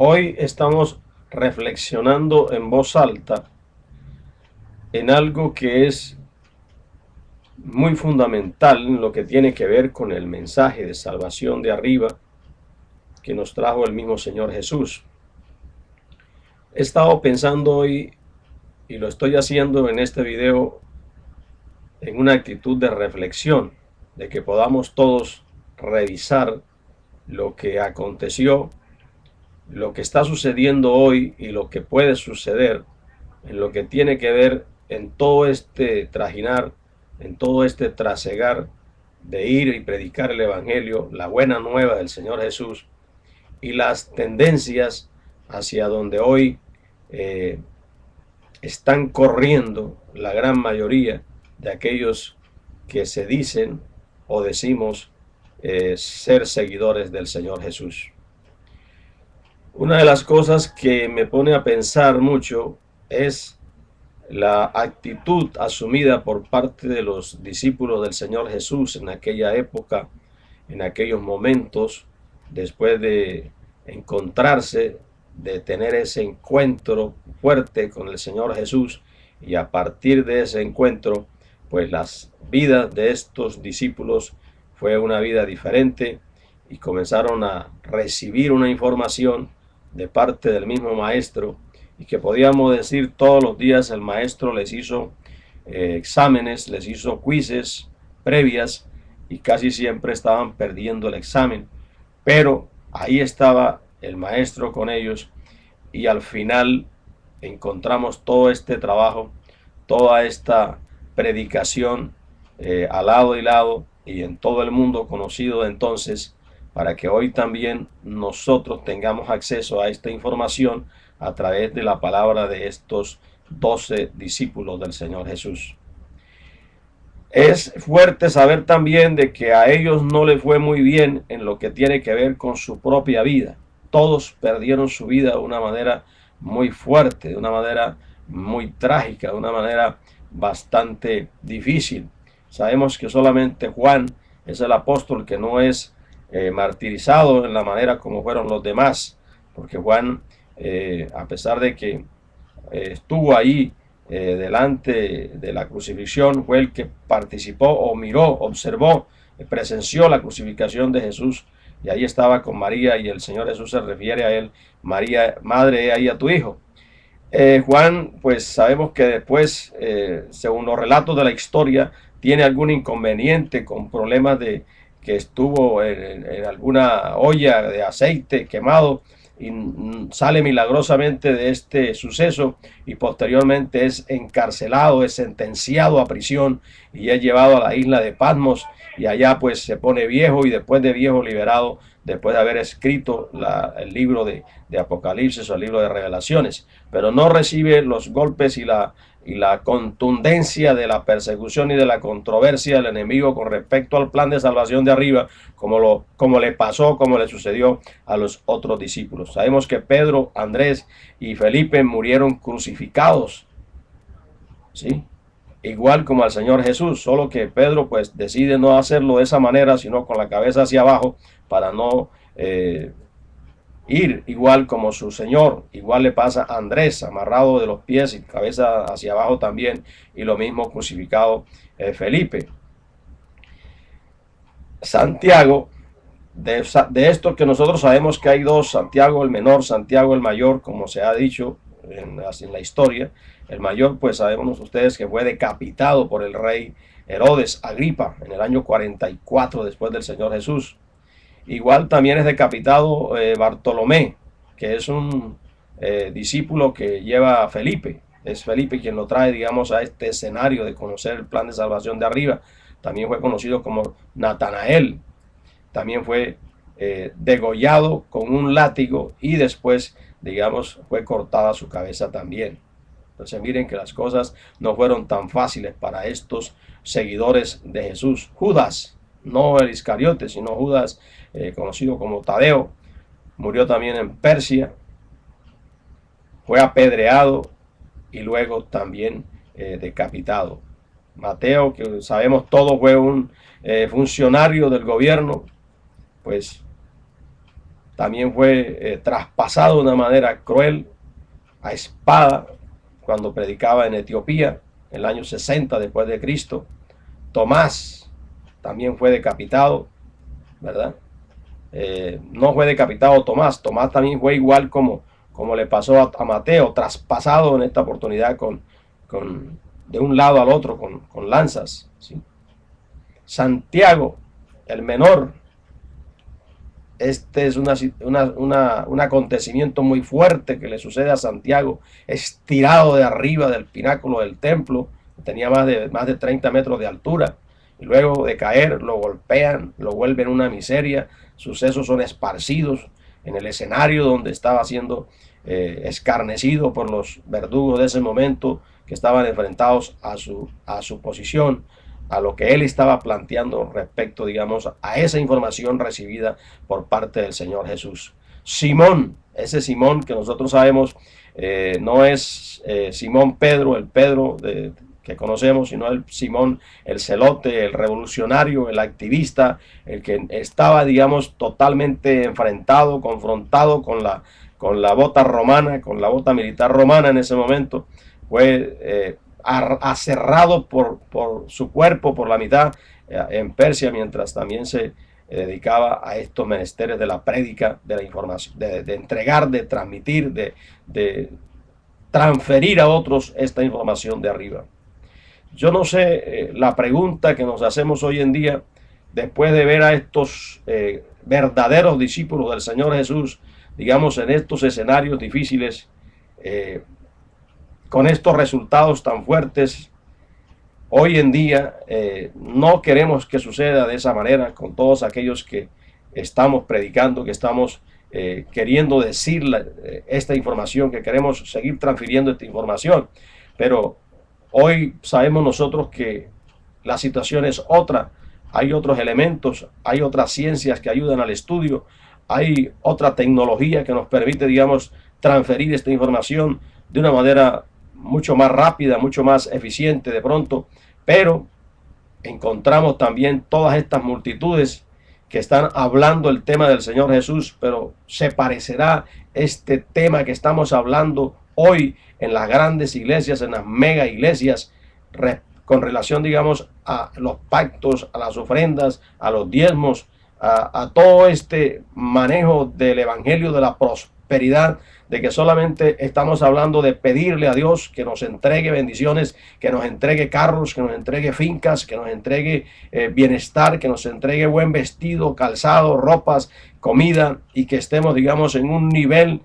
Hoy estamos reflexionando en voz alta en algo que es muy fundamental en lo que tiene que ver con el mensaje de salvación de arriba que nos trajo el mismo Señor Jesús. He estado pensando hoy y lo estoy haciendo en este video en una actitud de reflexión, de que podamos todos revisar lo que aconteció, lo que está sucediendo hoy y lo que puede suceder en lo que tiene que ver en todo este trajinar, en todo este trasegar de ir y predicar el Evangelio, la buena nueva del Señor Jesús y las tendencias hacia donde hoy eh, están corriendo la gran mayoría de aquellos que se dicen o decimos ser seguidores del Señor Jesús. Una de las cosas que me pone a pensar mucho es la actitud asumida por parte de los discípulos del Señor Jesús en aquella época, en aquellos momentos, después de encontrarse, de tener ese encuentro fuerte con el Señor Jesús, y a partir de ese encuentro, pues las vidas de estos discípulos fue una vida diferente y comenzaron a recibir una información de parte del mismo maestro, y que podíamos decir todos los días el maestro les hizo exámenes, les hizo quizzes previas y casi siempre estaban perdiendo el examen, pero ahí estaba el maestro con ellos y al final encontramos todo este trabajo, toda esta predicación al lado y lado y en todo el mundo conocido de entonces, para que hoy también nosotros tengamos acceso a esta información a través de la palabra de estos 12 discípulos del Señor Jesús. Es fuerte saber también de que a ellos no les fue muy bien en lo que tiene que ver con su propia vida. Todos perdieron su vida de una manera muy fuerte, de una manera muy trágica, de una manera bastante difícil. Sabemos que solamente Juan es el apóstol que no es martirizado en la manera como fueron los demás, porque Juan, a pesar de que estuvo ahí delante de la crucifixión, fue el que participó o miró, observó, presenció la crucificación de Jesús, y ahí estaba con María, y el Señor Jesús se refiere a él: María, madre, he ahí a tu hijo. Juan, pues sabemos que después, según los relatos de la historia, tiene algún inconveniente con problemas de que estuvo en alguna olla de aceite quemado, y sale milagrosamente de este suceso, y posteriormente es encarcelado, es sentenciado a prisión y es llevado a la isla de Patmos, y allá pues se pone viejo, y después de viejo liberado, después de haber escrito el libro de Apocalipsis o el libro de Revelaciones, pero no recibe los golpes y la contundencia de la persecución y de la controversia del enemigo con respecto al plan de salvación de arriba, como le pasó, como le sucedió a los otros discípulos. Sabemos que Pedro, Andrés y Felipe murieron crucificados, ¿sí? Igual como al Señor Jesús, solo que Pedro pues decide no hacerlo de esa manera, sino con la cabeza hacia abajo, para no ir igual como su Señor. Igual le pasa a Andrés, amarrado de los pies y cabeza hacia abajo también, y lo mismo crucificado Felipe. Santiago, de esto que nosotros sabemos que hay dos: Santiago el menor, Santiago el mayor, como se ha dicho en la historia. El mayor, pues sabemos ustedes que fue decapitado por el rey Herodes Agripa en el año 44 después del Señor Jesús. Igual también es decapitado Bartolomé, que es un discípulo que lleva a Felipe. Es Felipe quien lo trae, digamos, a este escenario de conocer el plan de salvación de arriba. También fue conocido como Natanael. También fue degollado con un látigo, y después, digamos, fue cortada su cabeza también. Entonces miren que las cosas no fueron tan fáciles para estos seguidores de Jesús. Judas, no el Iscariote, sino Judas, conocido como Tadeo, murió también en Persia, fue apedreado y luego también decapitado. Mateo, que sabemos todo, fue un funcionario del gobierno, pues también fue traspasado de una manera cruel a espada cuando predicaba en Etiopía en el año 60 después de Cristo. Tomás también fue decapitado, ¿verdad? No fue decapitado Tomás, Tomás también fue igual como le pasó a Mateo, traspasado en esta oportunidad de un lado al otro con lanzas, ¿sí? Santiago, el menor, este es un acontecimiento muy fuerte que le sucede a Santiago, es tirado de arriba del pináculo del templo, tenía más de 30 metros de altura, y luego de caer lo golpean, lo vuelven una miseria, sus sesos son esparcidos en el escenario donde estaba siendo escarnecido por los verdugos de ese momento que estaban enfrentados a su posición, a lo que él estaba planteando respecto, digamos, a esa información recibida por parte del Señor Jesús. Simón, ese Simón que nosotros sabemos no es Simón Pedro, el Pedro que conocemos, sino el Simón, el celote, el revolucionario, el activista, el que estaba, digamos, totalmente enfrentado, confrontado con la bota romana, con la bota militar romana en ese momento. Fue aserrado por su cuerpo por la mitad en Persia, mientras también se dedicaba a estos menesteres de la prédica, de la información, de entregar, de transmitir, de transferir a otros esta información de arriba. Yo no sé, la pregunta que nos hacemos hoy en día, después de ver a estos verdaderos discípulos del Señor Jesús, digamos, en estos escenarios difíciles, con estos resultados tan fuertes, hoy en día no queremos que suceda de esa manera con todos aquellos que estamos predicando, que estamos queriendo decir esta información, que queremos seguir transfiriendo esta información. Pero hoy sabemos nosotros que la situación es otra, hay otros elementos, hay otras ciencias que ayudan al estudio, hay otra tecnología que nos permite, digamos, transferir esta información de una manera mucho más rápida, mucho más eficiente de pronto, pero encontramos también todas estas multitudes que están hablando el tema del Señor Jesús, pero se parecerá este tema que estamos hablando hoy en las grandes iglesias, en las mega iglesias, con relación, digamos, a los pactos, a las ofrendas, a los diezmos, a todo este manejo del evangelio de la prosperidad, de que solamente estamos hablando de pedirle a Dios que nos entregue bendiciones, que nos entregue carros, que nos entregue fincas, que nos entregue bienestar, que nos entregue buen vestido, calzado, ropas, comida, y que estemos, digamos, en un nivel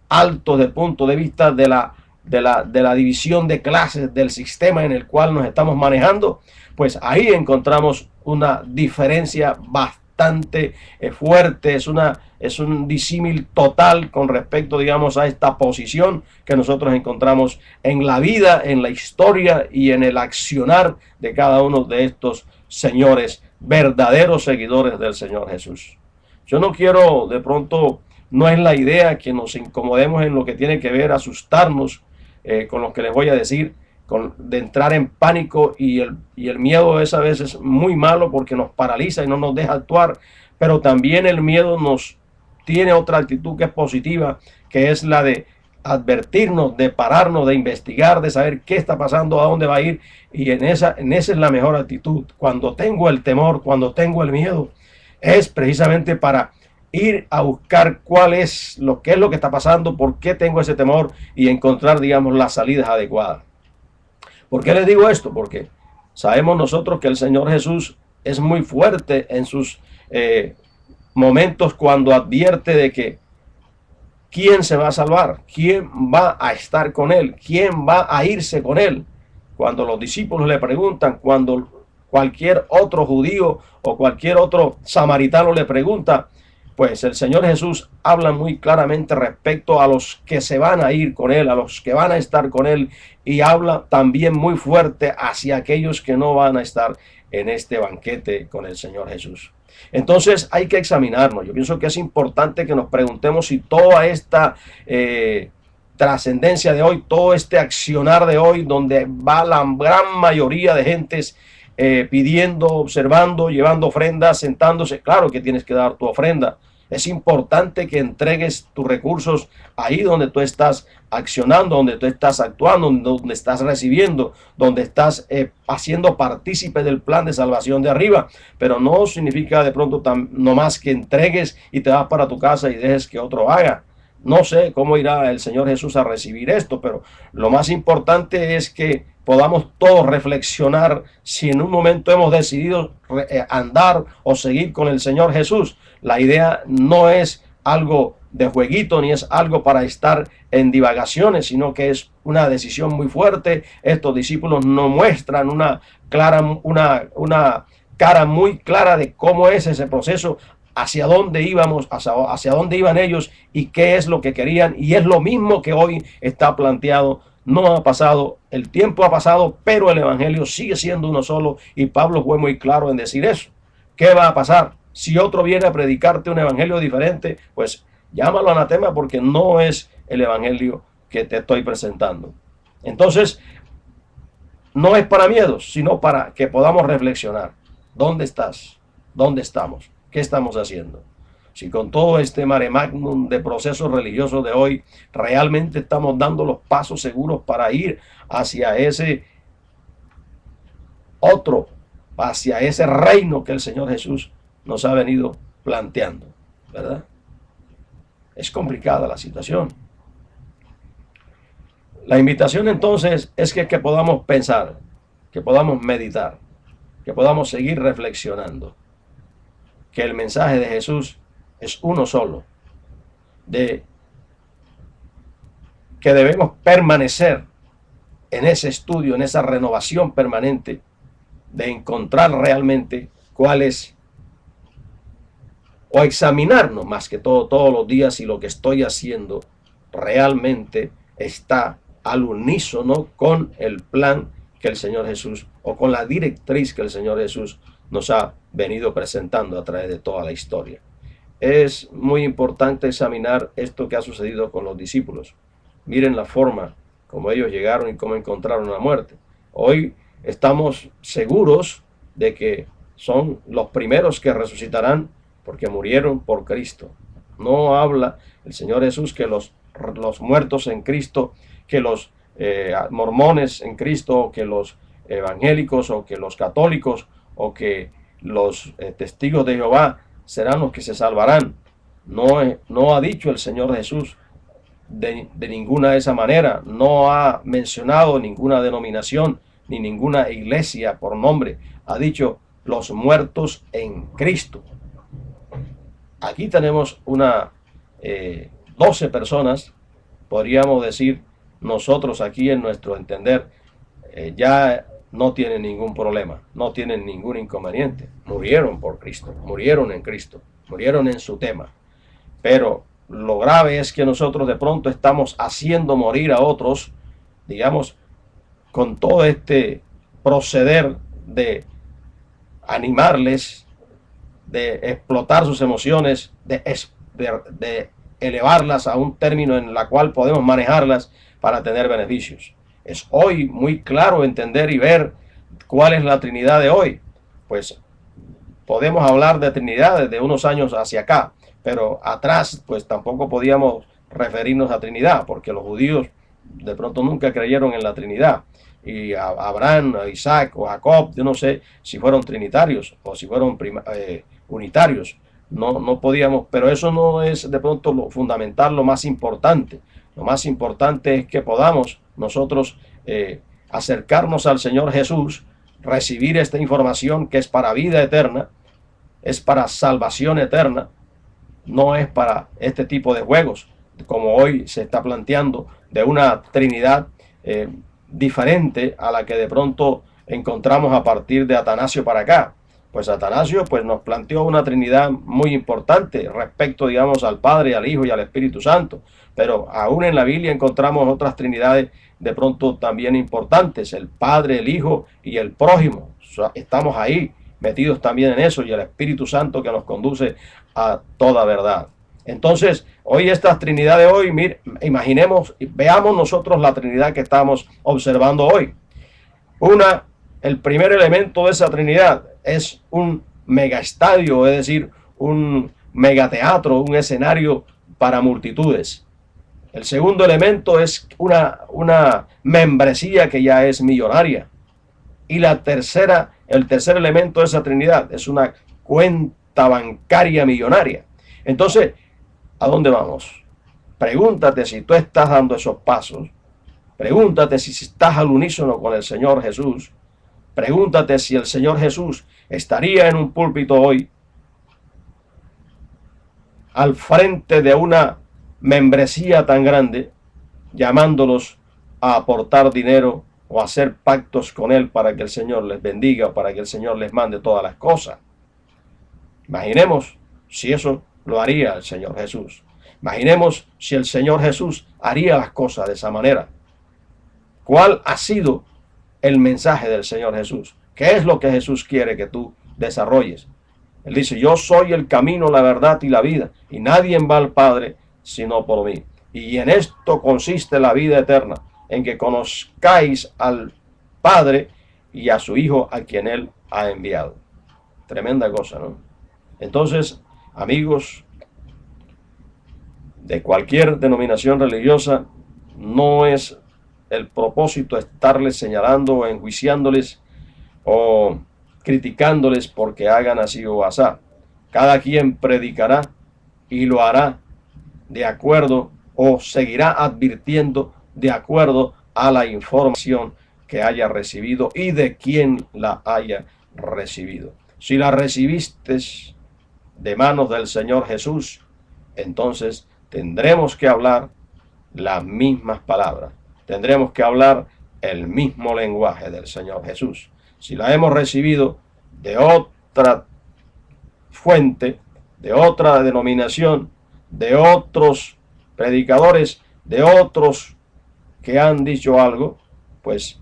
alto desde el punto de vista de la división de clases del sistema en el cual nos estamos manejando. Pues ahí encontramos una diferencia bastante fuerte, es un disímil total con respecto, digamos, a esta posición que nosotros encontramos en la vida, en la historia y en el accionar de cada uno de estos señores, verdaderos seguidores del Señor Jesús. Yo no quiero, de pronto, no es la idea que nos incomodemos en lo que tiene que ver, asustarnos con lo que les voy a decir, de entrar en pánico, y el miedo es a veces muy malo porque nos paraliza y no nos deja actuar, pero también el miedo nos tiene otra actitud que es positiva, que es la de advertirnos, de pararnos, de investigar, de saber qué está pasando, a dónde va a ir, y en esa es la mejor actitud. Cuando tengo el temor, cuando tengo el miedo, es precisamente para ir a buscar qué es lo que está pasando, por qué tengo ese temor, y encontrar, digamos, las salidas adecuadas. ¿Por qué les digo esto? Porque sabemos nosotros que el Señor Jesús es muy fuerte en sus momentos cuando advierte de que quién se va a salvar, quién va a estar con él, quién va a irse con él. Cuando los discípulos le preguntan, cuando cualquier otro judío o cualquier otro samaritano le pregunta, pues el Señor Jesús habla muy claramente respecto a los que se van a ir con él, a los que van a estar con él, y habla también muy fuerte hacia aquellos que no van a estar en este banquete con el Señor Jesús. Entonces hay que examinarnos. Yo pienso que es importante que nos preguntemos si toda esta trascendencia de hoy, todo este accionar de hoy, donde va la gran mayoría de gentes pidiendo, observando, llevando ofrendas, sentándose, claro que tienes que dar tu ofrenda, Es importante que entregues tus recursos ahí donde tú estás accionando, donde tú estás actuando, donde estás recibiendo, donde estás haciendo partícipe del plan de salvación de arriba. Pero no significa de pronto nomás que entregues y te vas para tu casa y dejes que otro haga. No sé cómo irá el Señor Jesús a recibir esto, pero lo más importante es que podamos todos reflexionar si en un momento hemos decidido andar o seguir con el Señor Jesús. La idea no es algo de jueguito ni es algo para estar en divagaciones, sino que es una decisión muy fuerte. Estos discípulos nos muestran una cara muy clara de cómo es ese proceso, hacia dónde íbamos, hacia dónde iban ellos y qué es lo que querían. Y es lo mismo que hoy está planteado. No ha pasado, el tiempo ha pasado, pero el evangelio sigue siendo uno solo, y Pablo fue muy claro en decir eso. ¿Qué va a pasar? Si otro viene a predicarte un evangelio diferente, pues llámalo anatema, porque no es el evangelio que te estoy presentando. Entonces, no es para miedos, sino para que podamos reflexionar. ¿Dónde estás? ¿Dónde estamos? ¿Qué estamos haciendo? Si con todo este mare magnum de procesos religiosos de hoy, realmente estamos dando los pasos seguros para ir hacia ese otro, hacia ese reino que el Señor Jesús nos ha venido planteando, ¿verdad? Es complicada la situación. La invitación entonces es que podamos pensar, que podamos meditar, que podamos seguir reflexionando, que el mensaje de Jesús es uno solo, de que debemos permanecer en ese estudio, en esa renovación permanente, de encontrar realmente cuál es, o examinarnos más que todo todos los días, si lo que estoy haciendo realmente está al unísono con el plan que el Señor Jesús, o con la directriz que el Señor Jesús nos ha venido presentando a través de toda la historia. Es muy importante examinar esto que ha sucedido con los discípulos. Miren la forma como ellos llegaron y cómo encontraron la muerte. Hoy estamos seguros de que son los primeros que resucitarán porque murieron por Cristo. No habla el Señor Jesús que los muertos en Cristo, que los mormones en Cristo, o que los evangélicos, o que los católicos, o que los testigos de Jehová serán los que se salvarán. No ha dicho el Señor Jesús de ninguna de esa manera. No ha mencionado ninguna denominación ni ninguna iglesia por nombre. Ha dicho los muertos en Cristo. Aquí tenemos 12 personas, podríamos decir nosotros aquí en nuestro entender, ya no tienen ningún problema, no tienen ningún inconveniente. Murieron por Cristo, murieron en Cristo, murieron en su tema. Pero lo grave es que nosotros de pronto estamos haciendo morir a otros, digamos, con todo este proceder de animarles, de explotar sus emociones, de elevarlas a un término en el cual podemos manejarlas para tener beneficios. Es hoy muy claro entender y ver cuál es la Trinidad de hoy. Pues podemos hablar de Trinidad desde unos años hacia acá, pero atrás pues tampoco podíamos referirnos a Trinidad, porque los judíos de pronto nunca creyeron en la Trinidad. Y a Abraham, a Isaac o a Jacob, yo no sé si fueron trinitarios o si fueron unitarios. No podíamos, pero eso no es de pronto lo fundamental, lo más importante. Lo más importante es que podamos nosotros acercarnos al Señor Jesús, recibir esta información que es para vida eterna, es para salvación eterna, no es para este tipo de juegos, como hoy se está planteando, de una Trinidad diferente a la que de pronto encontramos a partir de Atanasio para acá. Pues Atanasio pues nos planteó una Trinidad muy importante respecto, digamos, al Padre, al Hijo y al Espíritu Santo, pero aún en la Biblia encontramos otras Trinidades de pronto también importantes, el Padre, el Hijo y el prójimo. Estamos ahí metidos también en eso, y el Espíritu Santo que nos conduce a toda verdad. Entonces, hoy esta Trinidad de hoy, imaginemos, veamos nosotros la Trinidad que estamos observando hoy. El primer elemento de esa Trinidad es un megaestadio, es decir, un megateatro, un escenario para multitudes. El segundo elemento es una membresía que ya es millonaria. Y el tercer elemento de esa Trinidad es una cuenta bancaria millonaria. Entonces, ¿a dónde vamos? Pregúntate si tú estás dando esos pasos. Pregúntate si estás al unísono con el Señor Jesús. Pregúntate si el Señor Jesús estaría en un púlpito hoy al frente de una membresía tan grande, llamándolos a aportar dinero o hacer pactos con Él para que el Señor les bendiga o para que el Señor les mande todas las cosas. Imaginemos si eso lo haría el Señor Jesús. Imaginemos si el Señor Jesús haría las cosas de esa manera. ¿Cuál ha sido el mensaje del Señor Jesús? ¿Qué es lo que Jesús quiere que tú desarrolles? Él dice, yo soy el camino, la verdad y la vida, y nadie va al Padre sino por mí. Y en esto consiste la vida eterna, en que conozcáis al Padre y a su Hijo a quien Él ha enviado. Tremenda cosa, ¿no? Entonces, amigos de cualquier denominación religiosa, no es el propósito estarles señalando o enjuiciándoles o criticándoles porque hagan así o asá. Cada quien predicará y lo hará de acuerdo o seguirá advirtiendo de acuerdo a la información que haya recibido y de quien la haya recibido. Si la recibiste de manos del Señor Jesús, entonces tendremos que hablar las mismas palabras. Tendremos que hablar el mismo lenguaje del Señor Jesús. Si la hemos recibido de otra fuente, de otra denominación, de otros predicadores, de otros que han dicho algo, pues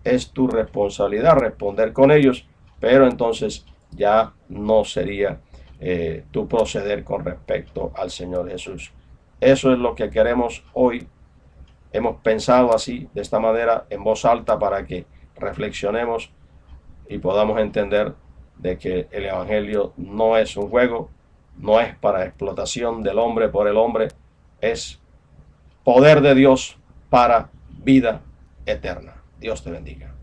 es tu responsabilidad responder con ellos, pero entonces ya no sería tu proceder con respecto al Señor Jesús. Eso es lo que queremos hoy. Hemos pensado así, de esta manera, en voz alta, para que reflexionemos y podamos entender de que el Evangelio no es un juego, no es para explotación del hombre por el hombre, es poder de Dios para vida eterna. Dios te bendiga.